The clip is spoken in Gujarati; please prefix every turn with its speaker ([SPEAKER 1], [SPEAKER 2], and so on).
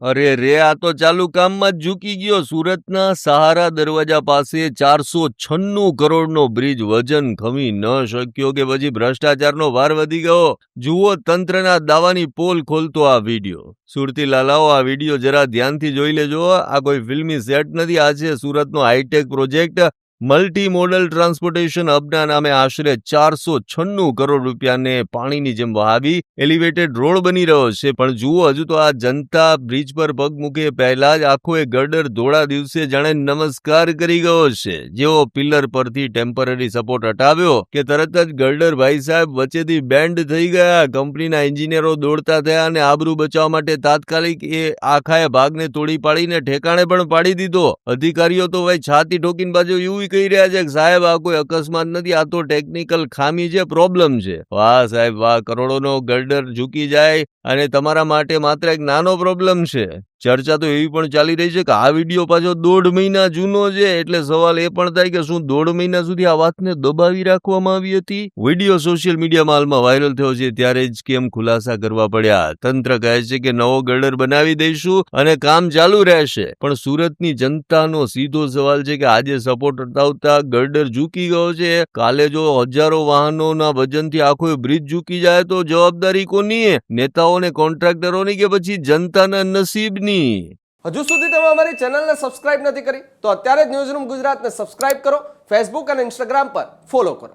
[SPEAKER 1] અરે રે, આ તો ચાલુ કામમાં જ ઝૂકી ગયો. સુરતના સહારા દરવાજા પાસે 496 કરોડનો બ્રિજ વજન ખમી ન શક્યો કે પછી ભ્રષ્ટાચારનો ભાર વધી ગયો? જુઓ તંત્રના દાવાની પોલ ખોલતો આ વિડીયો. સુરતી લાલાઓ, આ વિડીયો જરા ધ્યાનથી જોઈ લેજો. આ કોઈ ફિલ્મી સેટ નથી, આ છે સુરતનો hi tech project. Multi modal transportation હબના નામે આશરે 496 કરોડ રૂપિયાને પાણીની જેમ વહાવી એલિવેટેડ રોડ બની રહ્યો છે. પણ જુઓ, હજુ તો આ જનતા બ્રિજ પર પગ મૂકે પહેલા જ આખો એ ગર્ડર ધોળા દિવસે જાણે નમસ્કાર કરી ગયો છે. જેવો પિલર પરથી ટેમ્પરરી સપોર્ટ હટાવ્યો કે તરત જ ગર્ડર ભાઈ સાહેબ વચ્ચેથી બેન્ડ થઈ ગયા. કંપનીના એન્જિનિયરો દોડતા થયા અને આબરૂ બચાવવા માટે તાત્કાલિક એ આખાએ ભાગને તોડી પાડીને ઠેકાણે પણ પાડી દીધો. અધિકારીઓ તો ભાઈ છાતી ઠોકીને બાજુ એવું કહી રહ્યા છે કે સાહેબ આ કોઈ અકસ્માત નથી, આ તો ટેકનિકલ ખામી છે, પ્રોબ્લેમ છે. વાહ સાહેબ વાહ, કરોડોનો ગર્ડર ઝૂકી જાય અને તમારા માટે માત્ર એક નાનો પ્રોબ્લેમ છે. ચર્ચા તો એવી પણ ચાલી રહી છે કે આ વિડીયો પાછો 1.5 મહિના જૂનો છે. એટલે સવાલ એ પણ થાય કે શું 1.5 મહિના સુધી આ વાતને દબાવી રાખવામાં આવી હતી? વિડીયો સોશિયલ મીડિયામાં હાલમાં વાયરલ થયો છે ત્યારે જ કેમ ખુલાસા કરવા પડ્યા. તંત્ર કહે છે કે નવો ગર્ડર બનાવી દઈશું અને કામ ચાલુ રહેશે. પણ સુરતની જનતાનો સીધો સવાલ છે કે આજે સપોર્ટ હટાવતા ગર્ડર ઝૂકી ગયો છે, કાલે જો હજારો વાહનોના વજનથી આખો બ્રિજ ઝૂકી જાય તો જવાબદારી કોની? નેતાઓને, કોન્ટ્રાક્ટરોની કે પછી જનતાના નસીબની?
[SPEAKER 2] હજુ સુધી તમે અમારી ચેનલને સબસ્ક્રાઇબ નથી કરી તો અત્યારે જ ન્યૂઝરૂમ ગુજરાતને સબસ્ક્રાઇબ કરો, ફેસબુક અને ઇન્સ્ટાગ્રામ પર ફોલો કરો.